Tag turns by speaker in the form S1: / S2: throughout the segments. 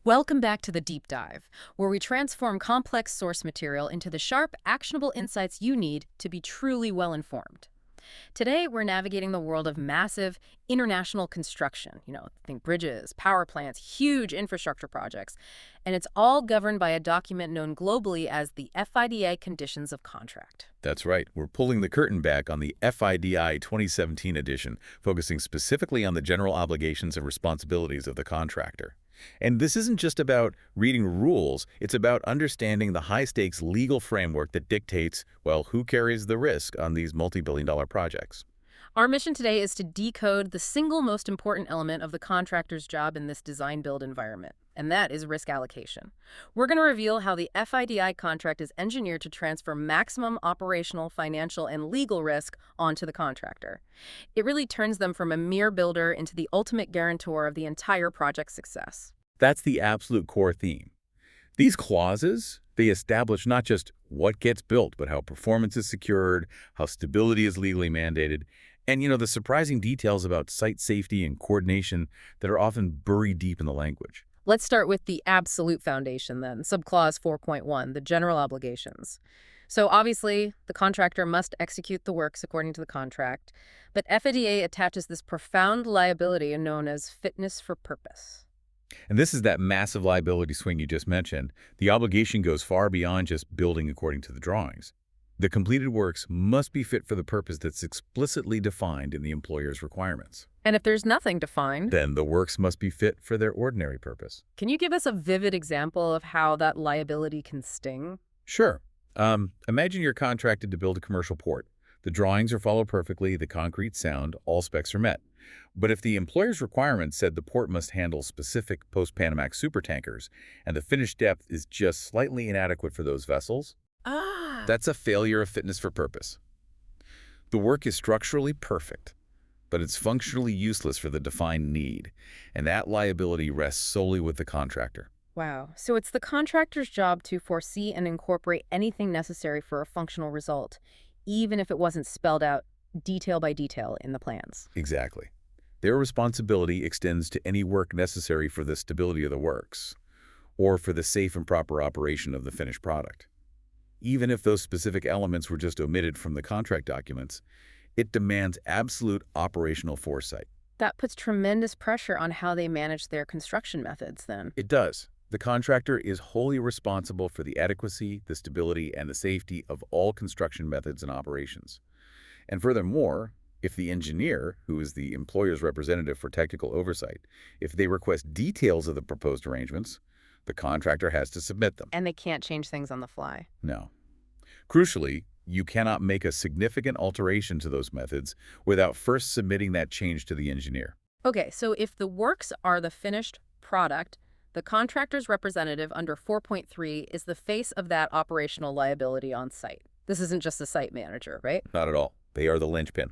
S1: Welcome back to the Deep Dive, where we transform complex source material into the sharp, actionable insights you need to be truly well-informed. Today, we're navigating the world of massive international construction. Think bridges, power plants, huge infrastructure projects. And it's all governed by a document known globally as the FIDI Conditions of Contract.
S2: That's right. We're pulling the curtain back on the FIDI 2017 edition, focusing specifically on the general obligations and responsibilities of the contractor. And this isn't just about reading rules, it's about understanding the high-stakes legal framework that dictates, well, who carries the risk on these multi-billion-dollar projects.
S1: Our mission today is to decode the single most important element of the contractor's job in this design-build environment, and that is risk allocation. We're going to reveal how the FIDI contract is engineered to transfer maximum operational, financial, and legal risk onto the contractor. It really turns them from a mere builder into the ultimate guarantor of the entire project's success.
S2: That's the absolute core theme. These clauses, they establish not just what gets built, but how performance is secured, how stability is legally mandated, and, the surprising details about site safety and coordination that are often buried deep in the language.
S1: Let's start with the absolute foundation then, subclause 4.1, the general obligations. So obviously, the contractor must execute the works according to the contract, but FIDA attaches this profound liability known as fitness for purpose.
S2: And this is that massive liability swing you just mentioned. The obligation goes far beyond just building according to the drawings. The completed works must be fit for the purpose that's explicitly defined in the employer's requirements.
S1: And if there's nothing defined,
S2: Then the works must be fit for their ordinary purpose.
S1: can you give us a vivid example of how that liability can sting?
S2: Sure. Imagine you're contracted to build a commercial port. The drawings are followed perfectly, the concrete's sound, all specs are met. But if the employer's requirements said the port must handle specific post-Panamax supertankers, and the finished depth is just slightly inadequate for those vessels, that's a failure of fitness for purpose. The work is structurally perfect, but it's functionally useless for the defined need, and that liability rests solely with the contractor.
S1: Wow. So it's the contractor's job to foresee and incorporate anything necessary for a functional result, even if it wasn't spelled out detail by detail in the plans.
S2: Exactly. Their responsibility extends to any work necessary for the stability of the works, or for the safe and proper operation of the finished product. Even if those specific elements were just omitted from the contract documents, it demands absolute operational foresight.
S1: That puts tremendous pressure on how they manage their construction methods then.
S2: It does. The contractor is wholly responsible for the adequacy, the stability, and the safety of all construction methods and operations. And furthermore, if the engineer, who is the employer's representative for technical oversight, if they request details of the proposed arrangements, the contractor has to submit them.
S1: And they can't change things on the fly.
S2: No. Crucially, you cannot make a significant alteration to those methods without first submitting that change to the engineer.
S1: Okay, so if the works are the finished product, the contractor's representative under 4.3 is the face of that operational liability on site. This isn't just the site manager, right?
S2: Not at all. They are the linchpin.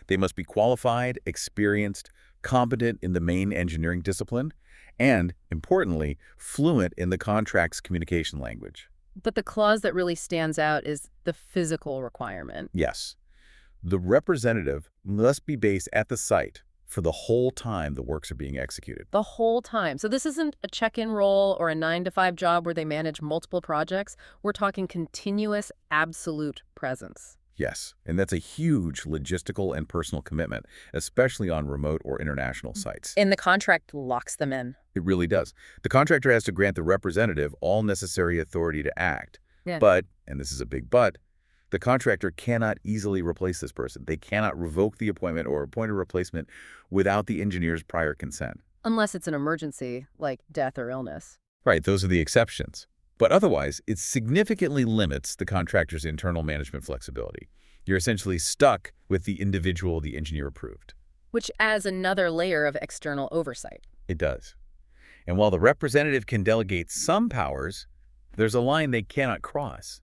S2: They must be qualified, experienced, competent in the main engineering discipline, and, importantly, fluent in the contract's communication language.
S1: But the clause that really stands out is the physical requirement.
S2: Yes. The representative must be based at the site for the whole time the works are being executed.
S1: The whole time. So this isn't a check-in role or a 9-to-5 job where they manage multiple projects. We're talking continuous, absolute presence.
S2: Yes, and that's a huge logistical and personal commitment, especially on remote or international sites.
S1: And the contract locks them in.
S2: It really does. The contractor has to grant the representative all necessary authority to act.
S1: Yeah.
S2: But, and this is a big but, the contractor cannot easily replace this person. They cannot revoke the appointment or appoint a replacement without the engineer's prior consent.
S1: Unless it's an emergency, like death or illness.
S2: Right, those are the exceptions. But otherwise, it significantly limits the contractor's internal management flexibility. You're essentially stuck with the individual the engineer approved.
S1: Which adds another layer of external oversight.
S2: It does. And while the representative can delegate some powers, there's a line they cannot cross.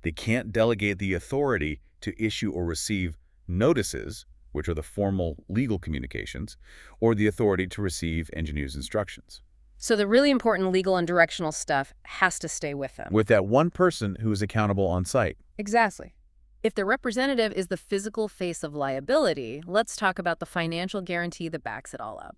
S2: They can't delegate the authority to issue or receive notices, which are the formal legal communications, or the authority to receive engineer's instructions.
S1: So the really important legal and directional stuff has to stay with them.
S2: With that one person who is accountable on site.
S1: Exactly. If the representative is the physical face of liability, let's talk about the financial guarantee that backs it all up.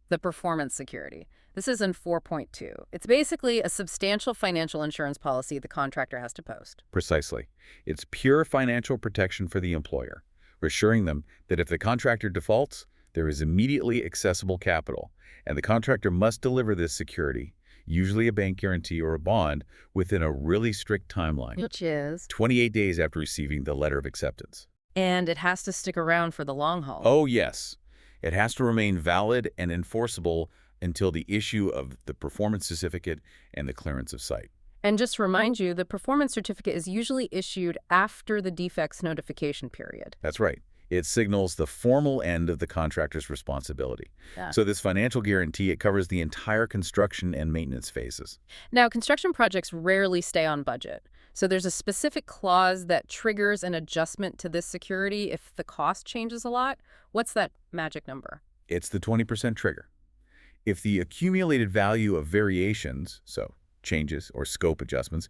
S1: The performance security. This is in 4.2. It's basically a substantial financial insurance policy the contractor has to post.
S2: Precisely. It's pure financial protection for the employer, assuring them that if the contractor defaults, there is immediately accessible capital, and the contractor must deliver this security, usually a bank guarantee or a bond, within a really strict timeline,
S1: Which is?
S2: 28 days after receiving the letter of acceptance.
S1: And it has to stick around for the long haul.
S2: Oh, yes. It has to remain valid and enforceable until the issue of the performance certificate and the clearance of site.
S1: And just to remind you, the performance certificate is usually issued after the defects notification period.
S2: That's right. It signals the formal end of the contractor's responsibility.
S1: Yeah.
S2: So this financial guarantee, it covers the entire construction and maintenance phases.
S1: Now, construction projects rarely stay on budget. So there's a specific clause that triggers an adjustment to this security if the cost changes a lot. What's that magic number?
S2: It's the 20% trigger. If the accumulated value of variations, so changes or scope adjustments,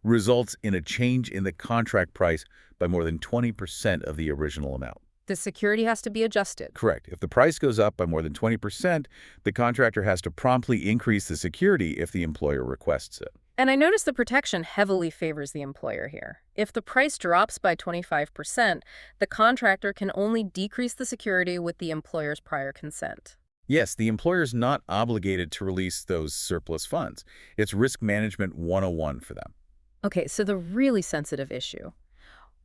S2: results in a change in the contract price by more than 20% of the original amount.
S1: The security has to be adjusted.
S2: Correct. If the price goes up by more than 20%, the contractor has to promptly increase the security if the employer requests it.
S1: And I notice the protection heavily favors the employer here. If the price drops by 25%, the contractor can only decrease the security with the employer's prior consent.
S2: Yes, the employer's not obligated to release those surplus funds. It's risk management 101 for them.
S1: Okay, so the really sensitive issue.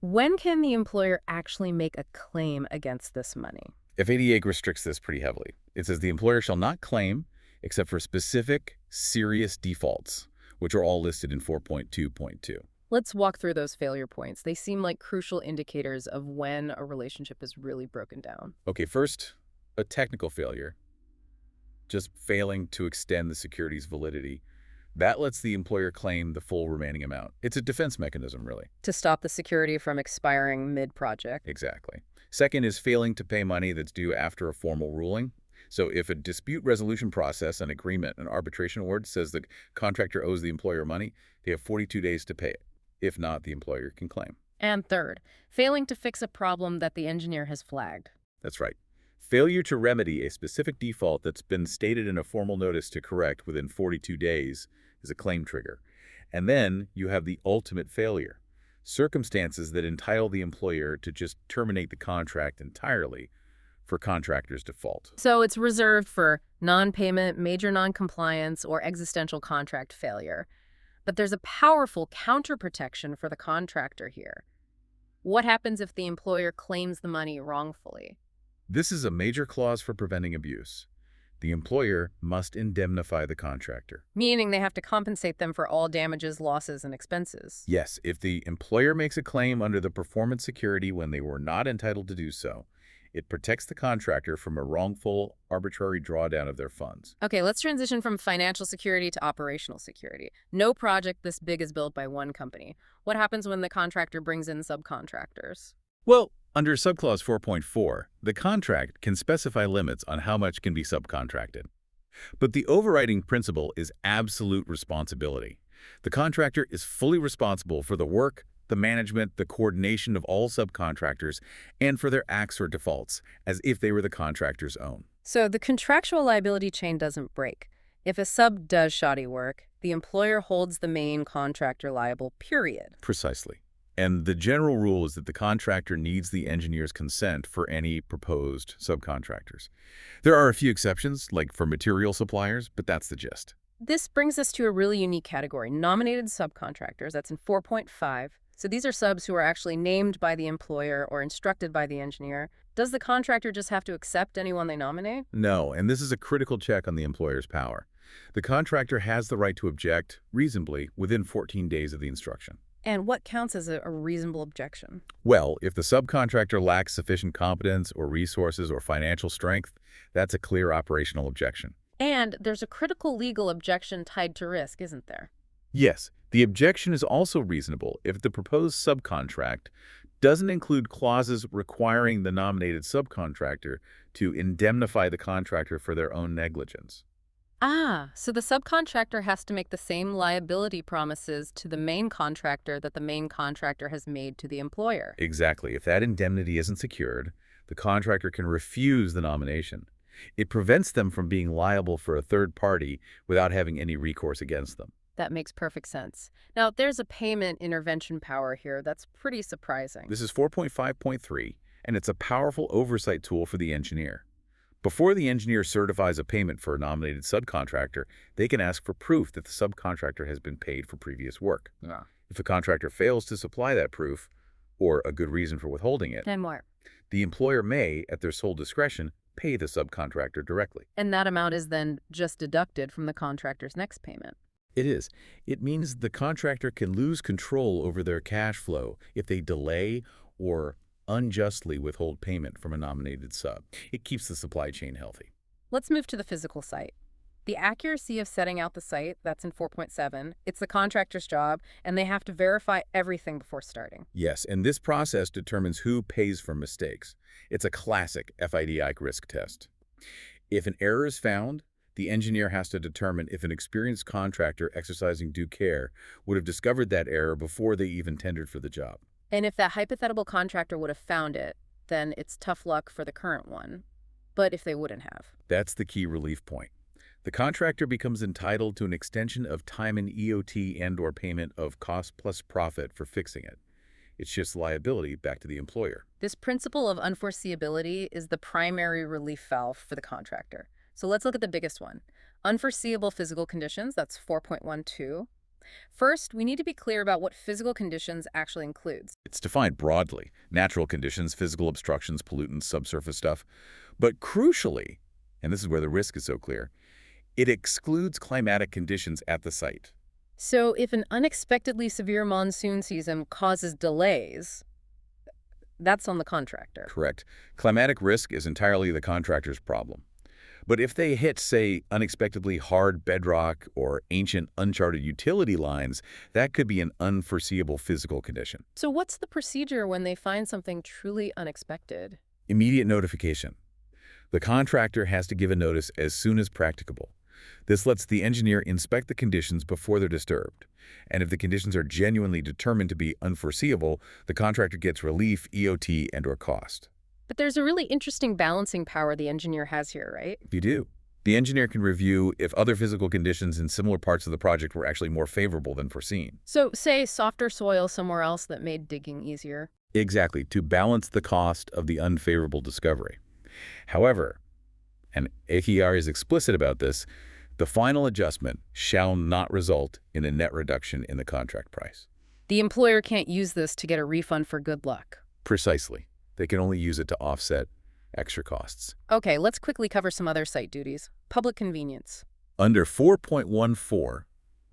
S1: When can the employer actually make a claim against this money?
S2: FIDIC restricts this pretty heavily. It says the employer shall not claim except for specific, serious defaults, which are all listed in 4.2.2.
S1: Let's walk through those failure points. They seem like crucial indicators of when a relationship is really broken down.
S2: Okay, first, a technical failure. Just failing to extend the security's validity. That lets the employer claim the full remaining amount. It's a defense mechanism, really.
S1: To stop the security from expiring mid-project.
S2: Exactly. Second is failing to pay money that's due after a formal ruling. So if a dispute resolution process, an agreement, an arbitration award says the contractor owes the employer money, they have 42 days to pay it. If not, the employer can claim.
S1: And third, failing to fix a problem that the engineer has flagged.
S2: That's right. Failure to remedy a specific default that's been stated in a formal notice to correct within 42 days is a claim trigger. And then you have the ultimate failure, circumstances that entitle the employer to just terminate the contract entirely for contractor's default.
S1: So it's reserved for non-payment, major non-compliance, or existential contract failure. But there's a powerful counter-protection for the contractor here. What happens if the employer claims the money wrongfully?
S2: This is a major clause for preventing abuse. The employer must indemnify the contractor.
S1: Meaning they have to compensate them for all damages, losses, and expenses.
S2: Yes, if the employer makes a claim under the performance security when they were not entitled to do so, it protects the contractor from a wrongful, arbitrary drawdown of their funds.
S1: Okay, let's transition from financial security to operational security. No project this big is built by one company. What happens when the contractor brings in subcontractors?
S2: Well, under Subclause 4.4, the contract can specify limits on how much can be subcontracted. But the overriding principle is absolute responsibility. The contractor is fully responsible for the work, the management, the coordination of all subcontractors, and for their acts or defaults, as if they were the contractor's own.
S1: So the contractual liability chain doesn't break. If a sub does shoddy work, the employer holds the main contractor liable, period.
S2: Precisely. And the general rule is that the contractor needs the engineer's consent for any proposed subcontractors. There are a few exceptions, like for material suppliers, but that's the gist.
S1: This brings us to a really unique category, nominated subcontractors. That's in 4.5. So these are subs who are actually named by the employer or instructed by the engineer. Does the contractor just have to accept anyone they nominate?
S2: No, and this is a critical check on the employer's power. The contractor has the right to object, reasonably, within 14 days of the instruction.
S1: And what counts as a reasonable objection?
S2: Well, if the subcontractor lacks sufficient competence or resources or financial strength, that's a clear operational objection.
S1: And there's a critical legal objection tied to risk, isn't there?
S2: Yes, the objection is also reasonable if the proposed subcontract doesn't include clauses requiring the nominated subcontractor to indemnify the contractor for their own negligence.
S1: Ah, so the subcontractor has to make the same liability promises to the main contractor that the main contractor has made to the employer.
S2: Exactly. If that indemnity isn't secured, the contractor can refuse the nomination. It prevents them from being liable for a third party without having any recourse against them.
S1: That makes perfect sense. Now, there's a payment intervention power here that's pretty surprising.
S2: This is 4.5.3, and it's a powerful oversight tool for the engineer. Before the engineer certifies a payment for a nominated subcontractor, they can ask for proof that the subcontractor has been paid for previous work.
S1: Yeah.
S2: If a contractor fails to supply that proof, or a good reason for withholding it,
S1: And more.
S2: the employer may, at their sole discretion, pay the subcontractor directly.
S1: And that amount is then just deducted from the contractor's next payment.
S2: It is. It means the contractor can lose control over their cash flow if they delay or unjustly withhold payment from a nominated sub. It keeps the supply chain healthy.
S1: Let's move to the physical site. The accuracy of setting out the site, that's in 4.7, it's the contractor's job, and they have to verify everything before starting.
S2: Yes, and this process determines who pays for mistakes. It's a classic FIDIC risk test. If an error is found, the engineer has to determine if an experienced contractor exercising due care would have discovered that error before they even tendered for the job.
S1: And if that hypothetical contractor would have found it, then it's tough luck for the current one. But if they wouldn't have?
S2: That's the key relief point. The contractor becomes entitled to an extension of time in EOT and/or payment of cost plus profit for fixing it. It shifts liability back to the employer.
S1: This principle of unforeseeability is the primary relief valve for the contractor. So let's look at the biggest one. Unforeseeable physical conditions, that's 4.12. First, we need to be clear about what physical conditions actually includes.
S2: It's defined broadly: natural conditions, physical obstructions, pollutants, subsurface stuff. But crucially, and this is where the risk is so clear, it excludes climatic conditions at the site.
S1: So if an unexpectedly severe monsoon season causes delays, that's on the contractor.
S2: Correct. Climatic risk is entirely the contractor's problem. But if they hit, say, unexpectedly hard bedrock or ancient uncharted utility lines, that could be an unforeseeable physical condition.
S1: So what's the procedure when they find something truly unexpected?
S2: Immediate notification. The contractor has to give a notice as soon as practicable. This lets the engineer inspect the conditions before they're disturbed. And if the conditions are genuinely determined to be unforeseeable, the contractor gets relief, EOT, and/or cost.
S1: But there's a really interesting balancing power the engineer has here, right?
S2: You do. The engineer can review if other physical conditions in similar parts of the project were actually more favorable than foreseen.
S1: So say softer soil somewhere else that made digging easier.
S2: Exactly, to balance the cost of the unfavorable discovery. However, and AER is explicit about this, the final adjustment shall not result in a net reduction in the contract price.
S1: The employer can't use this to get a refund for good luck.
S2: Precisely. They can only use it to offset extra costs.
S1: Okay, let's quickly cover some other site duties. Public convenience.
S2: Under 4.14,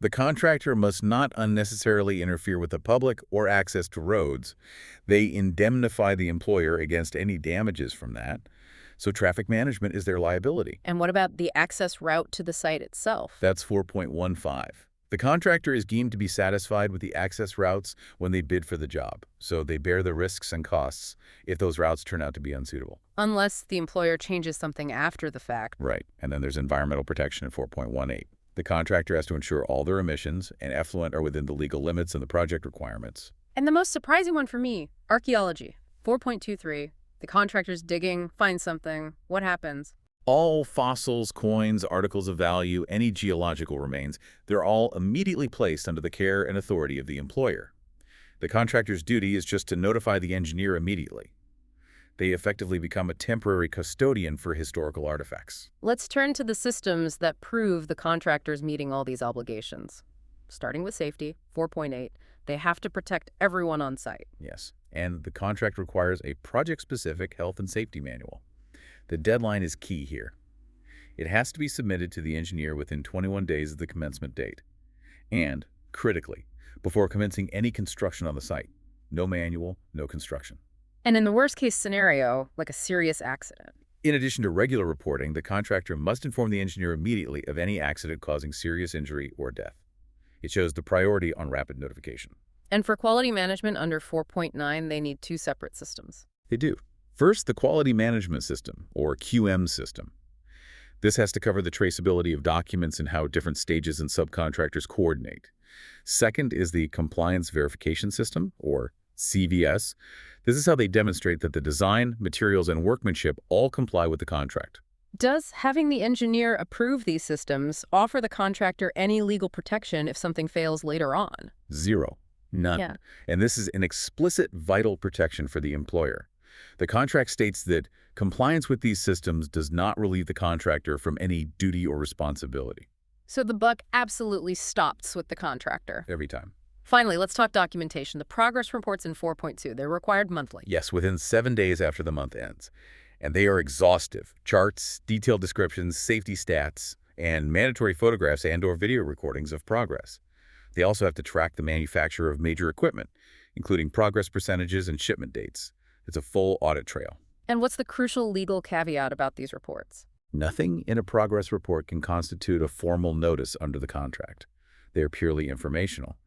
S2: the contractor must not unnecessarily interfere with the public or access to roads. They indemnify the employer against any damages from that. So traffic management is their liability.
S1: And what about the access route to the site itself?
S2: That's 4.15. The contractor is deemed to be satisfied with the access routes when they bid for the job, so they bear the risks and costs if those routes turn out to be unsuitable.
S1: Unless the employer changes something after the fact.
S2: Right, and then there's environmental protection in 4.18. The contractor has to ensure all their emissions and effluent are within the legal limits and the project requirements.
S1: And the most surprising one for me, archaeology. 4.23. The contractor's digging, finds something. What happens?
S2: All fossils, coins, articles of value, any geological remains, they're all immediately placed under the care and authority of the employer. The contractor's duty is just to notify the engineer immediately. They effectively become a temporary custodian for historical artifacts.
S1: Let's turn to the systems that prove the contractor's meeting all these obligations. Starting with safety, 4.8, they have to protect everyone on site.
S2: Yes, and the contract requires a project-specific health and safety manual. The deadline is key here. It has to be submitted to the engineer within 21 days of the commencement date. And, critically, before commencing any construction on the site. No manual, no construction.
S1: And in the worst-case scenario, like a serious accident.
S2: In addition to regular reporting, the contractor must inform the engineer immediately of any accident causing serious injury or death. It shows the priority on rapid notification.
S1: And for quality management under 4.9, they need two separate systems.
S2: They do. First, the Quality Management System, or QM system. This has to cover the traceability of documents and how different stages and subcontractors coordinate. Second is the Compliance Verification System, or CVS. This is how they demonstrate that the design, materials, and workmanship all comply with the contract.
S1: Does having the engineer approve these systems offer the contractor any legal protection if something fails later on?
S2: Zero. None.
S1: Yeah.
S2: And this is an explicit vital protection for the employer. The contract states that compliance with these systems does not relieve the contractor from any duty or responsibility.
S1: So the buck absolutely stops with the contractor.
S2: Every time.
S1: Finally, let's talk documentation. The progress reports in 4.2, they're required monthly.
S2: Yes, within 7 days after the month ends. And they are exhaustive. Charts, detailed descriptions, safety stats, and mandatory photographs and/or video recordings of progress. They also have to track the manufacturer of major equipment, including progress percentages and shipment dates. It's a full audit trail.
S1: And what's the crucial legal caveat about these reports?
S2: Nothing in a progress report can constitute a formal notice under the contract. They are purely informational.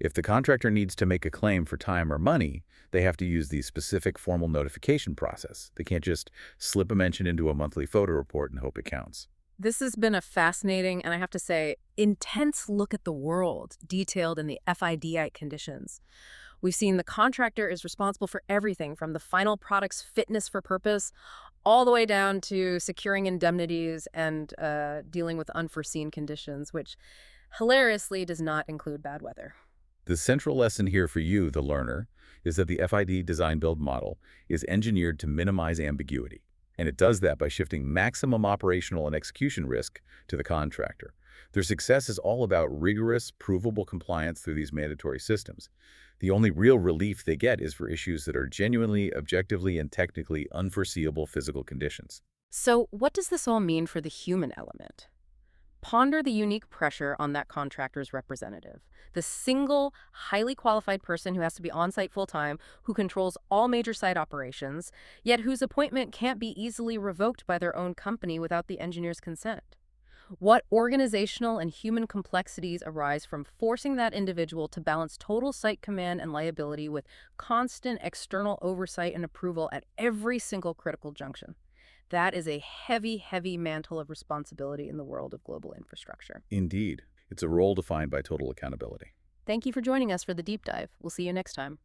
S2: If the contractor needs to make a claim for time or money, they have to use the specific formal notification process. They can't just slip a mention into a monthly photo report and hope it counts.
S1: This has been a fascinating, and I have to say, intense look at the world detailed in the FIDI conditions. We've seen the contractor is responsible for everything from the final product's fitness for purpose all the way down to securing indemnities and dealing with unforeseen conditions, which hilariously does not include bad weather.
S2: The central lesson here for you, the learner, is that the FID design-build model is engineered to minimize ambiguity. And it does that by shifting maximum operational and execution risk to the contractor. Their success is all about rigorous, provable compliance through these mandatory systems. The only real relief they get is for issues that are genuinely, objectively, and technically unforeseeable physical conditions.
S1: So what does this all mean for the human element? Ponder the unique pressure on that contractor's representative, the single, highly qualified person who has to be on-site full-time, who controls all major site operations, yet whose appointment can't be easily revoked by their own company without the engineer's consent. What organizational and human complexities arise from forcing that individual to balance total site command and liability with constant external oversight and approval at every single critical junction? That is a heavy, heavy mantle of responsibility in the world of global infrastructure.
S2: Indeed, it's a role defined by total accountability.
S1: Thank you for joining us for the deep dive. We'll see you next time.